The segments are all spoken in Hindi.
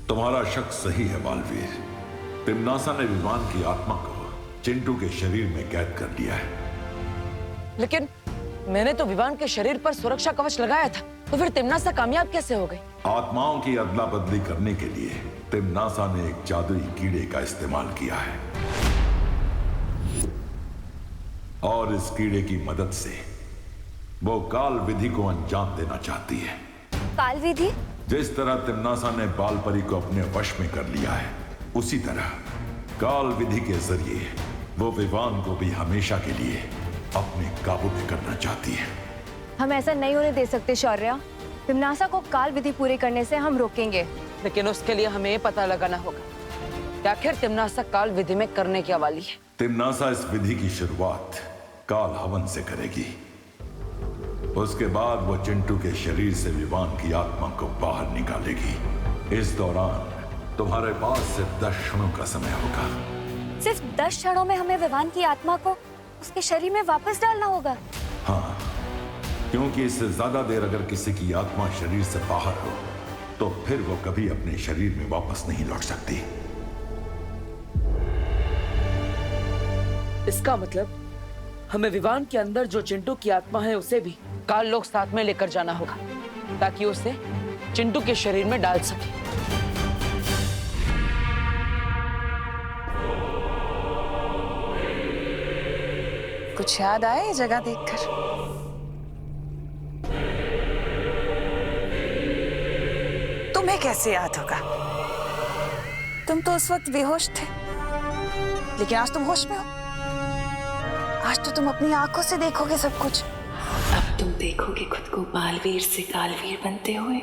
तुम्हारा शक सही है बालवीर। तिम्नासा ने विवान की आत्मा को चिंटू के शरीर में कैद कर लिया है। लेकिन मैंने तो विवान के शरीर पर सुरक्षा कवच लगाया था, तो फिर तिम्नासा कामयाब कैसे हो गई? आत्माओं की अदला बदली करने के लिए तिम्नासा ने एक जादुई कीड़े का इस्तेमाल किया है और इस कीड़े की मदद से वो काल विधि को अंजाम देना चाहती है। काल विधि? जिस तरह तिम्नासा ने बालपरी को अपने वश में कर लिया है, उसी तरह काल विधि के जरिए वो विवान को भी हमेशा के लिए अपने काबू में करना चाहती है। हम ऐसा नहीं होने दे सकते शौर्या। तिम्नासा को काल विधि पूरी करने से हम रोकेंगे। लेकिन उसके लिए हमें ये पता लगाना होगा कि आखिर तिम्नासा काल विधि में करने क्या वाली है। तिम्नासा इस विधि की शुरुआत काल हवन से करेगी। उसके बाद वो चिंटू के शरीर से विवान की आत्मा को बाहर निकालेगी। इस दौरान तुम्हारे पास सिर्फ 10 क्षणों का समय होगा। सिर्फ 10 क्षणों में हमें विवान की आत्मा को उसके शरीर में वापस डालना होगा? हाँ, क्योंकि इससे ज्यादा देर अगर किसी की आत्मा शरीर से बाहर हो तो फिर वो कभी अपने शरीर में वापस नहीं लौट सकती। इसका मतलब हमें विवान के अंदर जो चिंटू की आत्मा है उसे भी काल लोक साथ में लेकर जाना होगा, ताकि उसे चिंटू के शरीर में डाल सके। कुछ याद आए ये जगह देखकर? तुम्हें कैसे याद होगा? तुम तो उस वक्त बेहोश थे, लेकिन आज तुम होश में हो। आज तो तुम अपनी आंखों से देखोगे सब कुछ। अब तुम देखोगे खुद को बालवीर से कालवीर बनते हुए।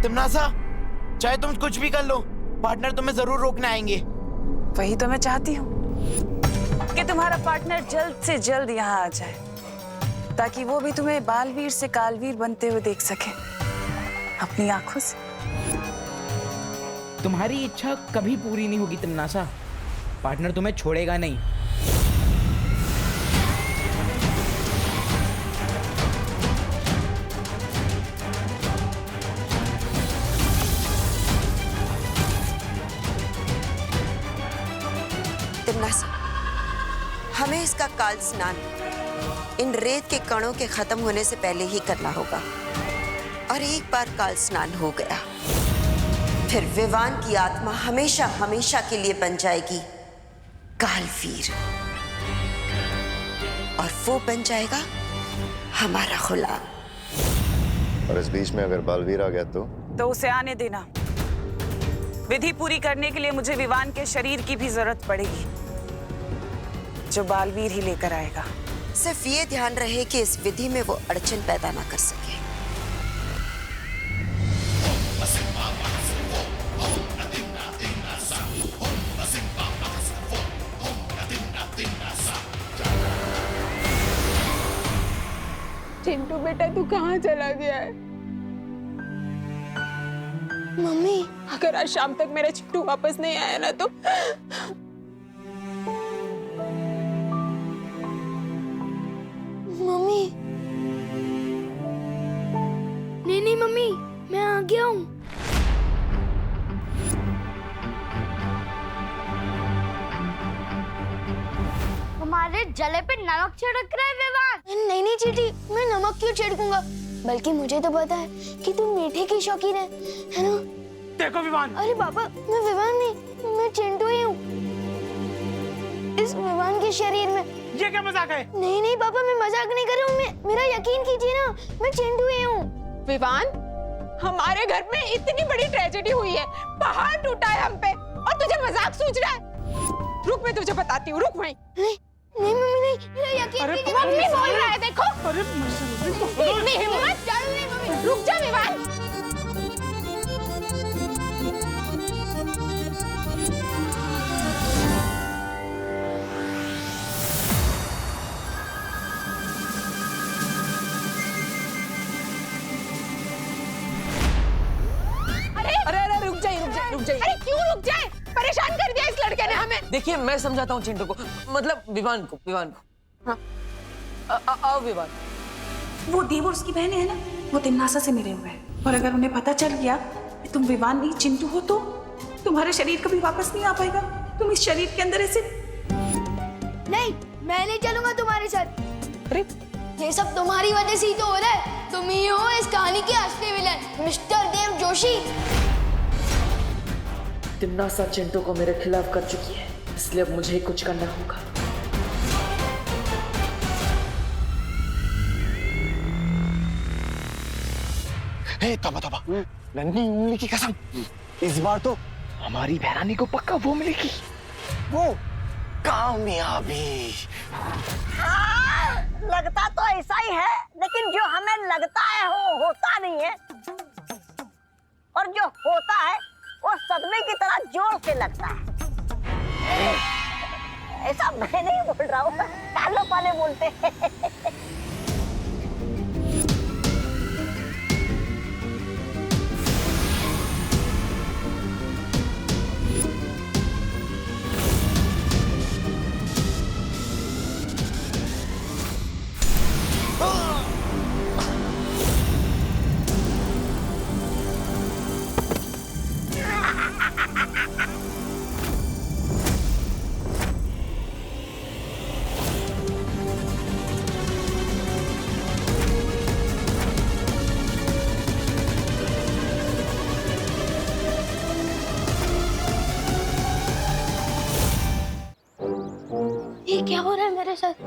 तिम्नासा, चाहे तुम कुछ भी कर लो, पार्टनर तुम्हें जरूर रोकने आएंगे। वही तो मैं चाहती हूँ कि तुम्हारा पार्टनर जल्द से जल्द यहाँ आ जाए, ताकि वो भी तुम्हें बालवीर से कालवीर बनते हुए देख सके अपनी आंखों से। तुम्हारी इच्छा कभी पूरी नहीं होगी तिम्नासा। पार्टनर तुम्हें छोड़ेगा नहीं। तिम्नासा, हमें इसका काल स्नान इन रेत के कणों के खत्म होने से पहले ही करना होगा। और एक बार काल स्नान हो गया, फिर विवान की आत्मा हमेशा हमेशा के लिए बन जाएगी कालवीर, और वो बन जाएगा हमारा गुलाम। और इस बीच में अगर बालवीर आ गया तो उसे आने देना। विधि पूरी करने के लिए मुझे विवान के शरीर की भी जरूरत पड़ेगी, जो बालवीर ही लेकर आएगा। सिर्फ ये ध्यान रहे कि इस विधि में वो अड़चन पैदा ना कर सके। चिंटू बेटा, तू कहाँ चला गया है? मम्मी, अगर आज शाम तक मेरा चिंटू वापस नहीं आया ना तो मम्मी। नहीं मम्मी, मैं आ गया हूँ। हमारे जले पे नमक छिड़क रहा है विवान। नहीं चीटी, मैं नमक क्यों छिड़कूंगा? बल्कि मुझे तो पता है कि तुम मीठे की शौकीन है ना? देखो विवान। अरे पापा, मैं विवान नहीं, मैं चिंटू ही हूँ। इस विवान के शरीर में। ये क्या मजाक है? नहीं पापा, मैं मजाक नहीं कर रहा हूँ। मेरा यकीन कीजिए ना, मैं चिंटू ही हूँ। विवान, हमारे घर में इतनी बड़ी ट्रेजेडी हुई है, पहाड़ टूटा है हम पे, और तुझे मजाक सूझ रहा है? रुक, मैं तुझे बताती हूँ, रुक वहीं। नहीं मम्मी, नहीं, मेरा यकीन कीजिए। मम्मी बोल रहा है, देखो। इतनी हिम्मत? रुक जा विवान। रुक जाइए। अरे क्यों रुक जाए? परेशान कर दिया इस लड़के ने हमें। देखिए मैं समझाता हूँ चिंटू को, मतलब विवान को। हाँ आओ विवान। वो देव और उसकी बहनें है ना, वो तिमनासा से मिले हुए हैं, और अगर उन्हें पता चल गया कि तुम विवान नहीं चिंटू हो तो तुम्हारे शरीर कभी वापस नहीं आ पाएगा। तुम इस शरीर के अंदर ऐसे नहीं, मैं नहीं चलूंगा तुम्हारे साथ। अरे ये सब तुम्हारी वजह से ही तो हो रहा है। तुम ही हो इस कहानी के असली विलन, मिस्टर देव जोशी। तिमनासा चिंटू को मेरे खिलाफ कर चुकी है, इसलिए अब मुझे ही कुछ करना होगा। हे तोबा तोबा, नन्ही उंगली की कसम, इस बार तो हमारी बहरानी को पक्का वो मिलेगी, वो कामयाबी। लगता तो ऐसा ही है, लेकिन जो हमें लगता है वो होता नहीं है, और जो होता है वो सदमे की तरह जोर से लगता है। ऐसा मैं नहीं बोल रहा हूँ, कालो पाले बोलते हैं। ये क्या हो रहा है मेरे साथ?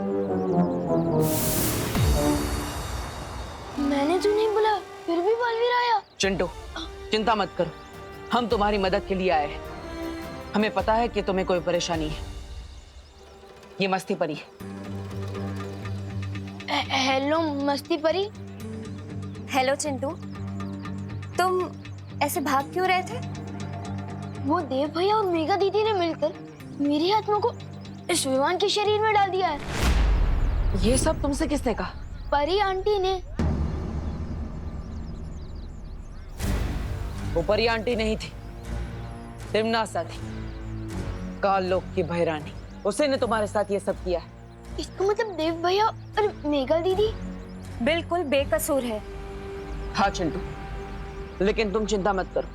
मैंने तो नहीं बोला, फिर भी बलवीर आया। चिंटू चिंता मत करो, हम तुम्हारी मदद के लिए आए हैं। हमें पता है कि तुम्हें कोई परेशानी है। ये मस्ती परी है। हेलो मस्ती परी। हेलो चिंटू, तुम ऐसे भाग क्यों रहे थे? वो देव भैया और मेघा दीदी ने मिलकर मेरी आत्मा को इस विमान के शरीर में डाल दिया है। ये सब तुमसे किसने कहा? परी आंटी ने। वो परी आंटी नहीं थी, तिमनासा थी, काल लोक की बहरानी। उसी ने तुम्हारे साथ ये सब किया है। इसका मतलब देव भैया और मेघा दीदी बिल्कुल बेकसूर है। हाँ चिंटू, लेकिन तुम चिंता मत करो,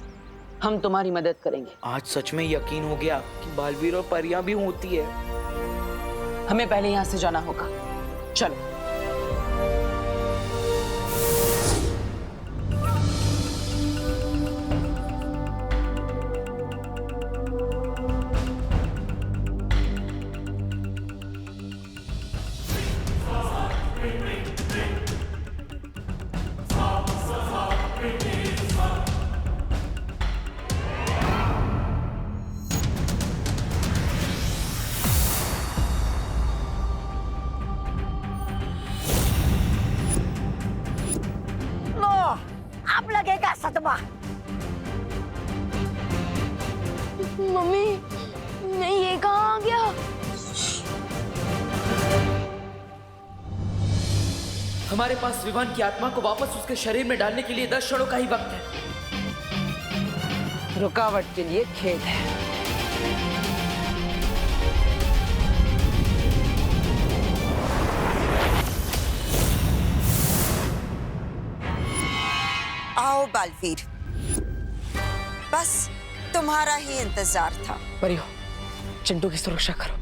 हम तुम्हारी मदद करेंगे। आज सच में यकीन हो गया कि बालवीर और परियां भी होती है। हमें पहले यहाँ से जाना होगा, चलो। अब लगेगा सदमा। मम्मी, मैं ये कहाँ आ गया? हमारे पास विमान की आत्मा को वापस उसके शरीर में डालने के लिए 10 क्षणों का ही वक्त है। रुकावट के लिए खेद है। आओ बालवीर, बस तुम्हारा ही इंतजार था। परियो, चिंटू की सुरक्षा करो।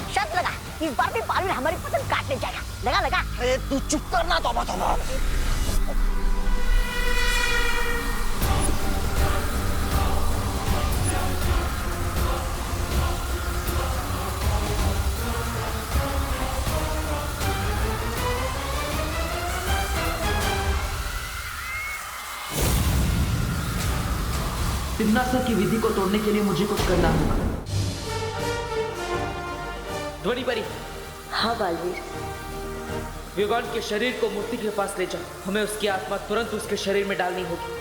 शर्त लगा, इस बार भी बालवीर हमारी पसंद काटने जाएगा। लगा लगा। अरे तू चुप करना तोबा तोबा। तिमनासा की विधि को तोड़ने के लिए मुझे कुछ करना होगा। ध्वनि परी। हाँ बालवीर। विवान के शरीर को मूर्ति के पास ले जाओ। हमें उसकी आत्मा तुरंत उसके शरीर में डालनी होगी।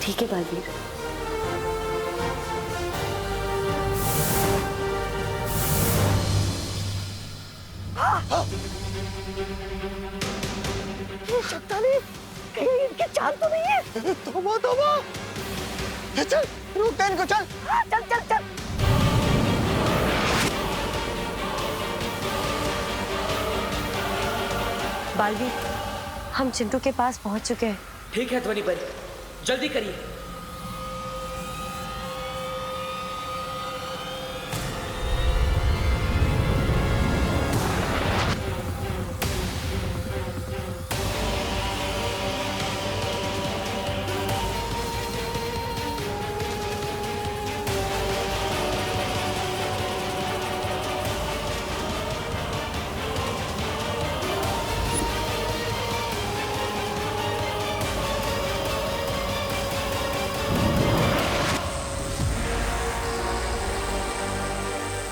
ठीक है बालवीर। इनकी चाल तो नहीं है। तोबा तोबा, चल रुक दे इनको, चल चल चल चल। बालवीर, हम चिंटू के पास पहुंच चुके हैं। ठीक है ध्वनि परी, जल्दी करिए।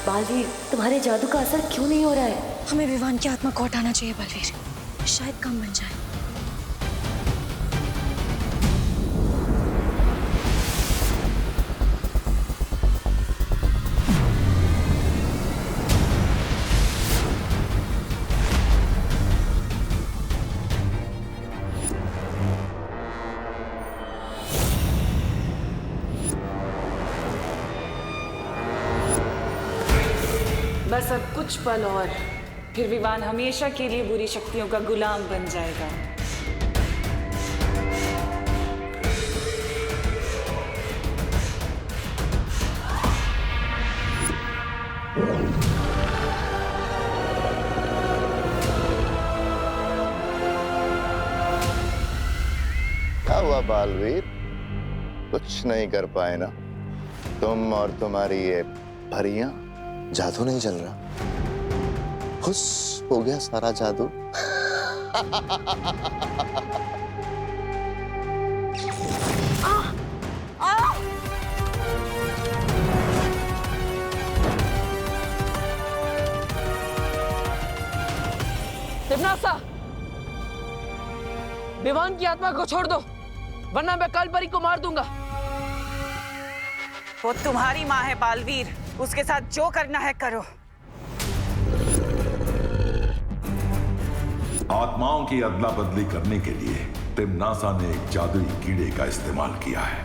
बालवीर, तुम्हारे जादू का असर क्यों नहीं हो रहा है? हमें विवान की आत्मा को हटाना चाहिए बालवीर, शायद काम बन जाए। बस अब कुछ पल और, फिर विवान हमेशा के लिए बुरी शक्तियों का गुलाम बन जाएगा। क्या हुआ बालवीर, कुछ नहीं कर पाए ना तुम और तुम्हारी ये परियां? जादू नहीं चल रहा, खुश हो गया सारा जादू। तिम्नासा, विवान की आत्मा को छोड़ दो, वरना मैं काल परी को मार दूंगा। वो तुम्हारी माँ है बालवीर, उसके साथ जो करना है करो। आत्माओं की अदला बदली करने के लिए तिम्नासा ने एक जादुई कीड़े का इस्तेमाल किया है।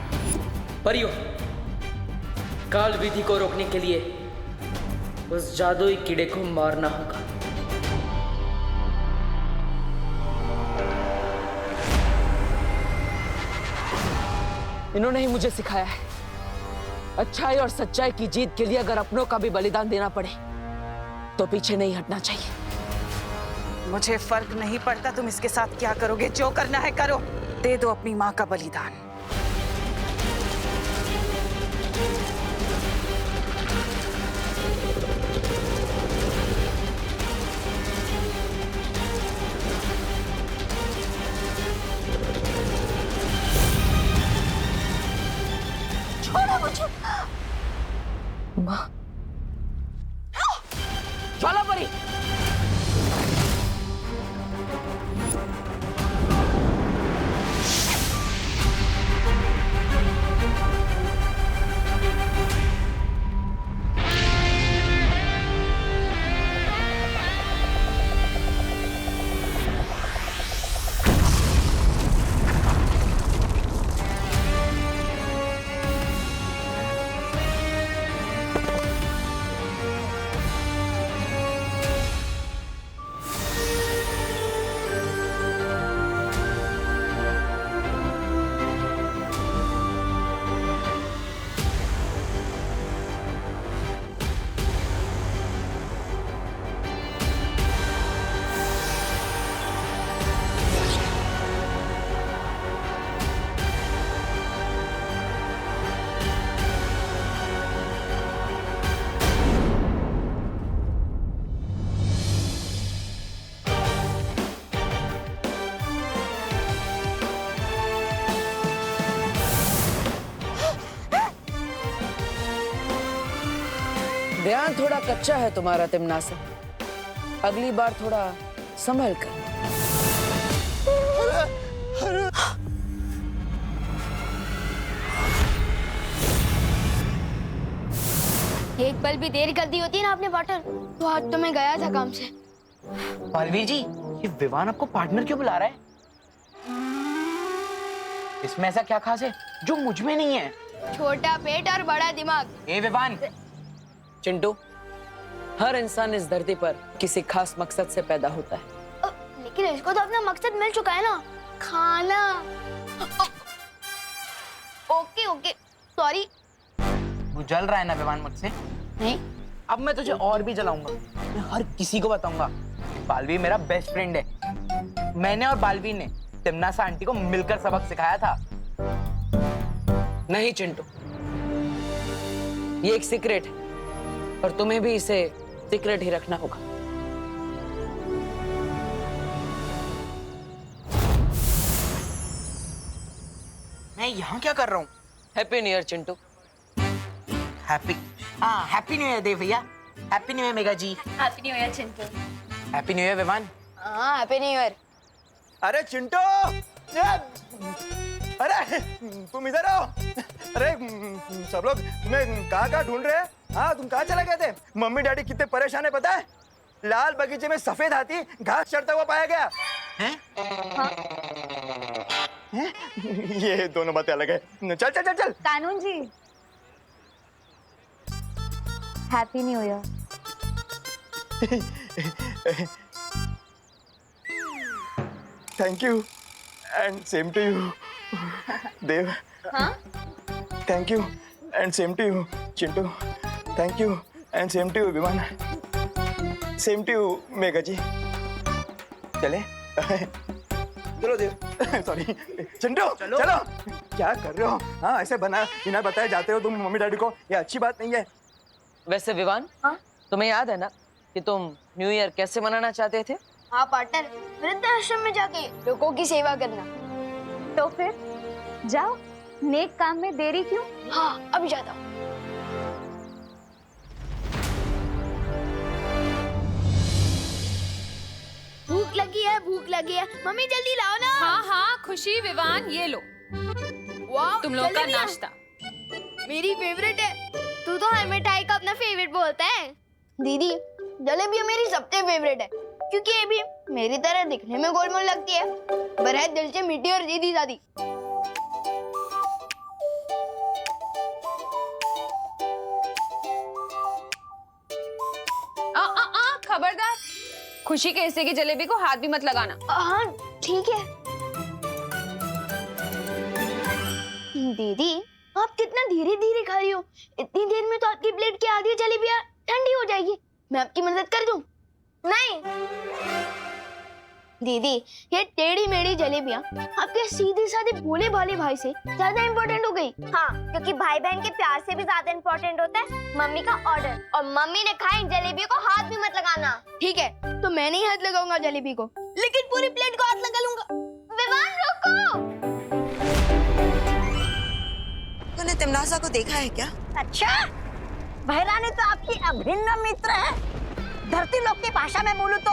परियो, काल विधि को रोकने के लिए उस जादुई कीड़े को मारना होगा। इन्होंने ही मुझे सिखाया है, अच्छाई और सच्चाई की जीत के लिए अगर अपनों का भी बलिदान देना पड़े तो पीछे नहीं हटना चाहिए। मुझे फर्क नहीं पड़ता तुम इसके साथ क्या करोगे, जो करना है करो। दे दो अपनी माँ का बलिदान। छोड़ो मुझे। माँ, ज्वाला परी, ध्यान थोड़ा कच्चा है तुम्हारा तिम्नासा, अगली बार थोड़ा संभल कर। कल भी देर कर दी होती है ना आपने पार्टनर, तो आज तो मैं गया था काम से। बालवीर जी, ये विवान आपको पार्टनर क्यों बुला रहा है? इसमें ऐसा क्या खास है जो मुझ में नहीं है? छोटा पेट और बड़ा दिमाग। ए विवान। चिंटू, हर इंसान इस धरती पर किसी खास मकसद से पैदा होता है। लेकिन इसको तो अपना मकसद मिल चुका है ना, खाना। Okay okay, sorry. तू जल रहा है ना विवान मुझसे? नहीं। अब मैं तुझे और भी जलाऊंगा। मैं हर किसी को बताऊंगा बालवीर मेरा बेस्ट फ्रेंड है। मैंने और बालवीर ने तिमनासा आंटी को मिलकर सबक सिखाया था। नहीं चिंटू, ये एक सीक्रेट है और तुम्हें भी इसे सीक्रेट ही रखना होगा। मैं यहाँ क्या कर रहा हूँ? Happy new year Chintu. Happy new year Dev भैया। Happy new year Mega ji. Happy new year Chintu. Happy new year Vivaan. हाँ हैप्पी न्यू ईयर। अरे चिंटू, अरे तुम इधर आओ। अरे सब लोग तुम्हें कहाँ ढूंढ रहे हैं? हाँ, तुम कहाँ चले गए थे? मम्मी डैडी कितने परेशान है पता है? लाल बगीचे में सफेद हाथी घास चढ़ता हुआ पाया गया। हैं? हाँ। ये दोनों बातें अलग है। चल चल चल चल। Kanoon ji, happy new year. Thank you and same to you Dev. हाँ? Thank you and same to you Chintu. Thank you and same to you Viman. Same to you Mega ji. चले? चलो देव। सॉरी चिंटू, चलो। क्या कर रहे हो? हाँ, ऐसे बिना बताए जाते हो तुम मम्मी डैडी को, ये अच्छी बात नहीं है। वैसे विवान, तुम्हें याद है ना कि तुम न्यू ईयर कैसे मनाना चाहते थे? हाँ पार्टनर, वृद्धाश्रम में जाके लोगों की सेवा करना। तो फिर जाओ, नेक काम में देरी क्यों? हाँ अभी जाता हूँ। भूख लगी है, मम्मी जल्दी लाओ ना। हाँ हाँ खुशी, विवान, ये लो तुम लोगों का नाश्ता। मेरी फेवरेट है। तू तो हर मिठाई का अपना फेवरेट बोलता है। दीदी, जलेबी मेरी सबसे फेवरेट है क्योंकि ये भी मेरी तरह दिखने में गोलमोल लगती है, पर है दिल से मीठी और सीधी सादी। खबरदार, खुशी के हिस्से की जलेबी को हाथ भी मत लगाना। हाँ ठीक है। दीदी, आप कितना धीरे धीरे खा रही हो। इतनी देर में तो आपकी प्लेट की आधी जलेबियां ठंडी हो जाएगी। मैं आपकी मदद कर दूं? नहीं दीदी, ये टेढ़ी मेढ़ी जलेबियां आपके सीधे साधे भोले भाले भाई से ज्यादा इम्पोर्टेंट हो गई। हाँ, क्योंकि भाई बहन के प्यार से भी ज्यादा इम्पोर्टेंट होता है मम्मी का ऑर्डर। और मम्मी ने कहा इन जलेबियों को हाथ भी मत लगाना। ठीक है, तो मैं नहीं हाथ लगाऊंगा जलेबी को, लेकिन पूरी प्लेट को हाथ लगा लूंगा। विवान रुको। तूने तिमनासा को देखा है क्या? अच्छा, बहरानी तो आपकी अभिन्न मित्र है। धरती लोक की भाषा में बोलूं तो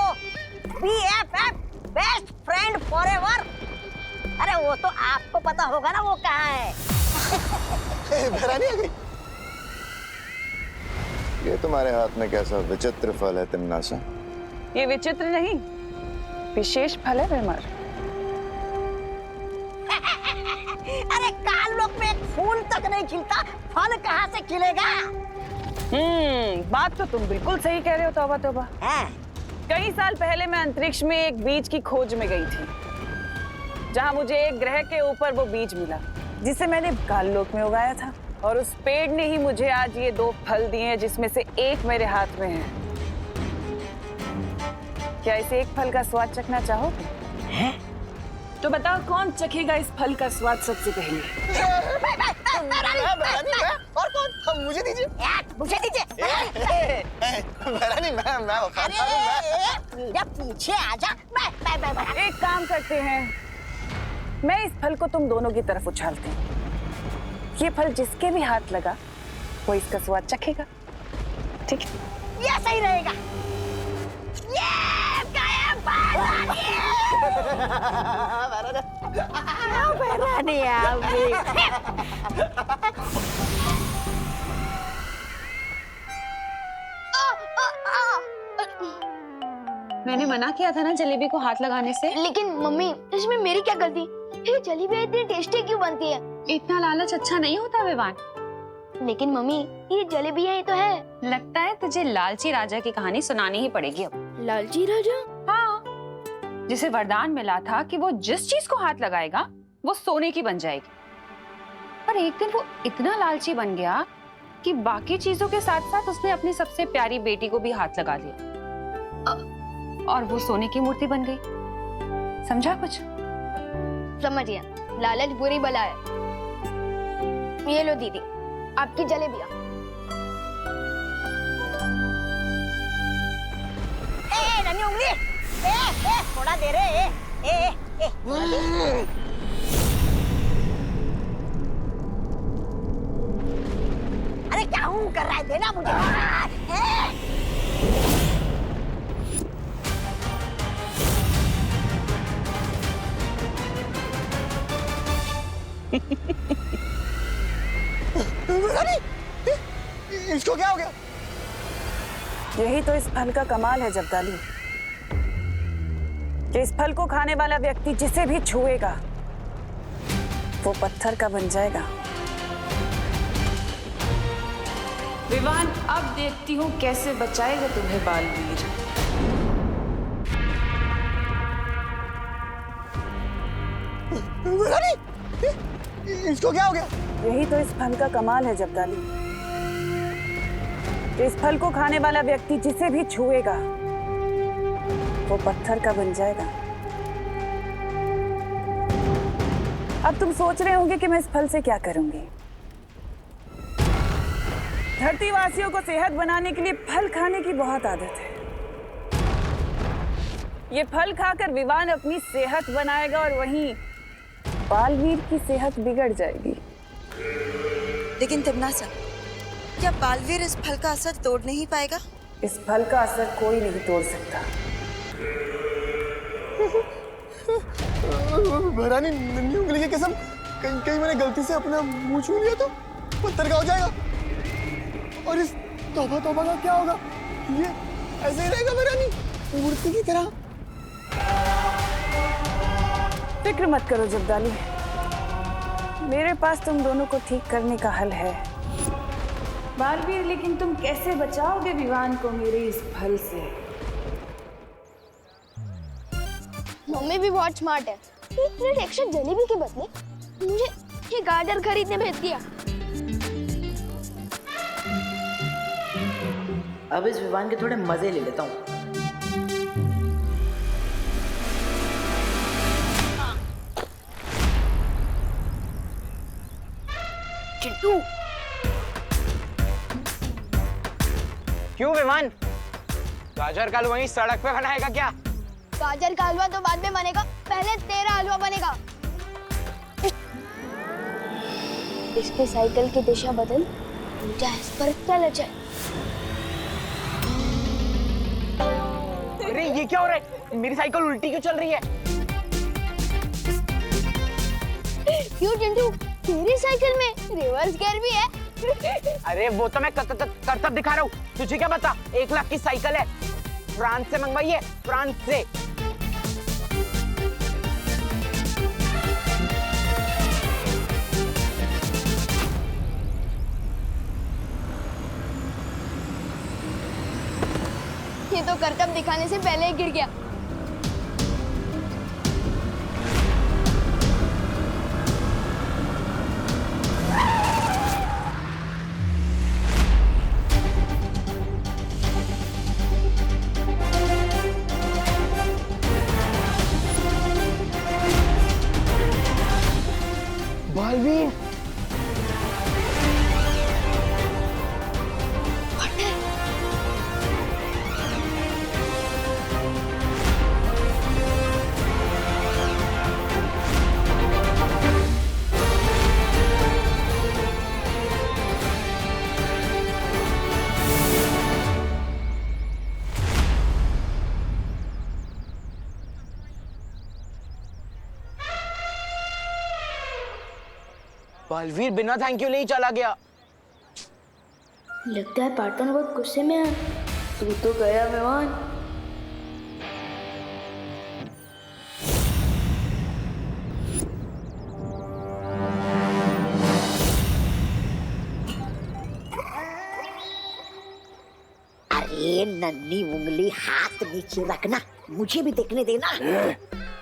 BFF, बेस्ट फ्रेंड फॉरएवर। अरे वो तो आपको पता होगा ना वो कहाँ है। बहरानी आ गई। ये तुम्हारे हाथ में कैसा विचित्र फल है तिमनासा? ये विचित्र नहीं, विशेष फल है विमर। अरे काल लोक में एक फूल तक नहीं खिलता, फल कहाँ से खिलेगा? बात तो तुम बिल्कुल सही कह रहे हो। तौबा तौबा। कई साल पहले मैं अंतरिक्ष में एक बीज की खोज में गई थी, जहां मुझे एक ग्रह के ऊपर वो बीज मिला जिसे मैंने काललोक में उगाया था। और उस पेड़ ने ही मुझे आज ये 2 फल दिए हैं, जिसमें से एक मेरे हाथ में है। क्या इसे एक फल का स्वाद चखना चाहोगे? हैं? तो बताओ कौन चखेगा इस फल का स्वाद सबसे पहले? और कौन? मुझे दीजिए। मुझे दीजिए। बहरानी, मैं अरे पीछे आजा। मैं एक काम करते हैं, मैं इस फल को तुम दोनों की तरफ उछालती हूँ। ये फल जिसके भी हाथ लगा वो इसका स्वाद चखेगा। ठीक है? ये सही रहेगा। ये बहरानी मैंने मना किया था ना जलेबी को हाथ लगाने से। लेकिन मम्मी इसमें मेरी क्या गलती? ये जलेबी इतनी टेस्टी क्यों बनती है? इतना लालच अच्छा नहीं होता विवान। लेकिन मम्मी ये जलेबियां ही तो है। लगता है तुझे लालची राजा की कहानी सुनानी ही पड़ेगी अब। लालची राजा? हाँ, जिसे वरदान मिला था कि वो जिस चीज को हाथ लगाएगा वो सोने की बन जाएगी। पर एक दिन वो इतना लालची बन गया कि बाकी चीजों के साथ साथ उसने अपनी सबसे प्यारी बेटी को भी हाथ लगा दिया और वो सोने की मूर्ति बन गई। समझा कुछ? समझ गया, लालच बुरी बला है। ये लो दीदी आपकी जलेबियां। नन्ही उंगली, थोड़ा दे रे। थोड़ा दे। अरे क्या हूँ कर रहा है? देना मुझे। इसको क्या हो गया? यही तो इस फल का कमाल है जब्दाली, कि इस फल को खाने वाला व्यक्ति जिसे भी छुएगा वो पत्थर का बन जाएगा। विवान, अब देखती हूँ कैसे बचाएगा तुम्हें बालवीर। इसको क्या हो गया? यही तो इस फल का कमाल है जब्दाली, कि इस फल को खाने वाला व्यक्ति जिसे भी छुएगा वो पत्थर का बन जाएगा। अब तुम सोच रहे होंगे कि मैं इस फल से क्या करूंगी। धरती वासियों को सेहत बनाने के लिए फल खाने की बहुत आदत है। ये फल खाकर विवान अपनी सेहत बनाएगा और वहीं बालवीर की सेहत बिगड़ जाएगी। लेकिन तिम्नासा, क्या बालवीर इस फल का असर तोड़ नहीं पाएगा? इस फल का असर कोई नहीं तोड़ सकता। महारानी, नन्ही उंगली की कसम, कहीं मैंने गलती से अपना मुंह छू लिया तो पत्थर का हो जाएगा। और इस तौबा तौबा का क्या होगा? ये ऐसे ही रहेगा महारानी, मूर्ति की तरह। फिक्र मत करो जब्दाली, मेरे पास तुम दोनों को ठीक करने का हल है। बालवीर, लेकिन तुम कैसे बचाओगे विवान को मेरे इस फल से? मम्मी भी बहुत स्मार्ट है। एक प्लेट एक्स्ट्रा जलेबी के बदले मुझे ये गाजर खरीदने भेज दिया। अब इस विवान के थोड़े मजे ले लेता हूँ। चिंटू, क्यों विमान? गाजर का हलवा वहीं सड़क पे बनाएगा क्या? गाजर का हलवा तो बाद में बनेगा, पहले तेरा हलवा बनेगा। इसके साइकिल की दिशा बदल, ऊर्जा इस पर चल जाए। अरे ये क्या हो रहा है? मेरी साइकिल उल्टी क्यों चल रही है? क्यों चिंटू, तेरी साइकिल में रिवर्स गियर भी है? अरे वो तो मैं करतब दिखा रहा हूँ, तुझे क्या पता? 1 लाख की साइकिल है, फ्रांस से मंगवाई है, फ्रांस से। ये तो करतब दिखाने से पहले ही गिर गया। बालवीर, बालवीर बिना थैंक यू ले ही चला गया। लगता है पार्टनर बहुत गुस्से में है। तू तो गया मेहमान। ए नन्ही उंगली हाथ नीचे रखना, मुझे भी देखने देना।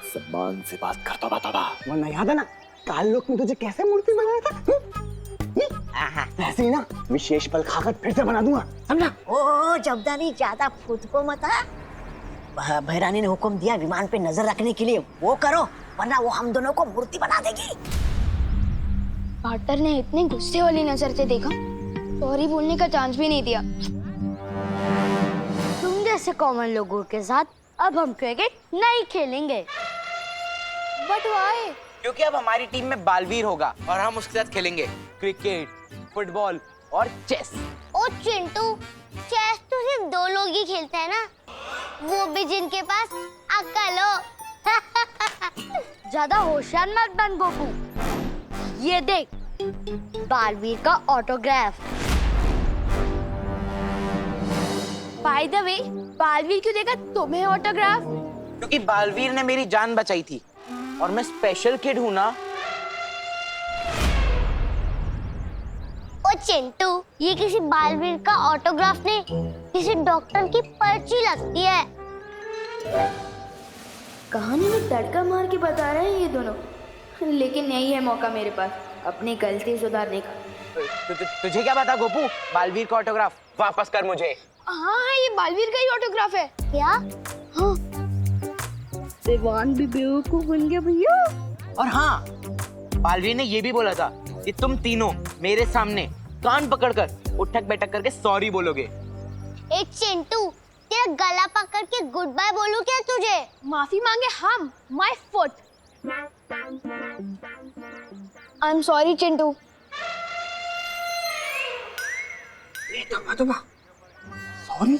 सम्मान से बात करता बताता, वरना याद है ना काल लोक में तुझे कैसे मूर्ति बनाया था? ऐसे ही ना विशेष पल खाकर फिर से बना दूंगा, समझा? ओ जबदानी ज्यादा फुदको मत। भैरानी ने हुक्म दिया विमान पे नजर रखने के लिए, वो करो वरना वो हम दोनों को मूर्ति बना देगी। पार्टनर ने इतने गुस्से वाली नजर से देखा, सॉरी बोलने का चांस भी नहीं दिया। तुम जैसे कॉमन लोगों के साथ अब हम क्रिकेट नहीं खेलेंगे। But why? क्योंकि अब हमारी टीम में बालवीर होगा और हम उसके साथ खेलेंगे क्रिकेट, फुटबॉल और चेस। ओ चिंटू, चेस तो सिर्फ 2 लोग ही खेलते हैं ना, वो भी जिनके पास अक्ल हो। ज्यादा होशियार मत बन गोपू। ये देख बालवीर का autograph. By the way, Baalveer क्यों देगा तुम्हें ऑटोग्राफ? क्योंकि बालवीर ने मेरी जान बचाई थी और मैं स्पेशल किड हूँ ना। ओ चिंटू, ये किसी बालवीर का ऑटोग्राफ नहीं, किसी डॉक्टर की पर्ची लगती है। कहानी में तड़का मार के बता रहे हैं ये दोनों, लेकिन यही है मौका मेरे पास अपनी गलती सुधारने का। तुझे क्या पता गोपू, बालवीर का ऑटोग्राफ वापस कर मुझे। हाँ, ये बालवीर का ही ऑटोग्राफ है। क्या? हाँ। विवान भी बेवकूफ बन गया भैया। और हाँ, बालवीर ने ये भी बोला था कि तुम तीनों मेरे सामने कान पकड़कर उठक बैठक करके सॉरी बोलोगे। एक चिंटू, तेरा गला पकड़ के गुड बाय बोलूं क्या तुझे? माफी मांगे हम, my foot. I am sorry Chintu. Sorry?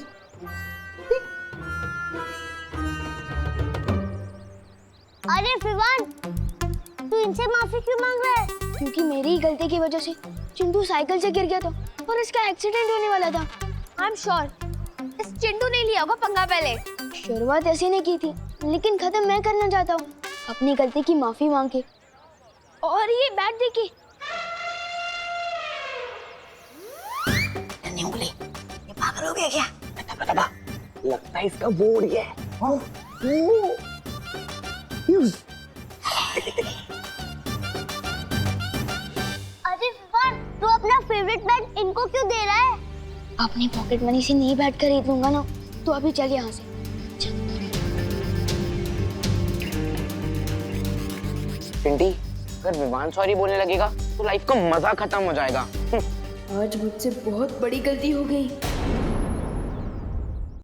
अरे फिवान, तू इनसे माफी क्यों मांग रहा है? क्योंकि मेरी ही गलती की वजह से चिंटू साइकिल से गिर गया था और इसका एक्सीडेंट होने वाला था। आई एम श्योर इस चिंटू ने लिया होगा पंगा पहले। शुरुआत ऐसी नहीं की थी, लेकिन खत्म मैं करना चाहता हूँ अपनी गलती की माफी मांग के। और ये बैट देखिए। नन्ही उंगली, ये पागल हो गया क्या? बता, लगता है इसका बोर्ड ही है। अरे फिवान, तू अपना फेवरेट बैट इनको क्यों दे रहा है? अपनी पॉकेट मनी से नहीं बैट खरीद लूंगा ना, तो अभी चल यहाँ से। पिंटी, अगर विवान सॉरी बोलने लगेगा तो लाइफ का मजा खत्म हो जाएगा। आज मुझसे बहुत बड़ी गलती हो गई।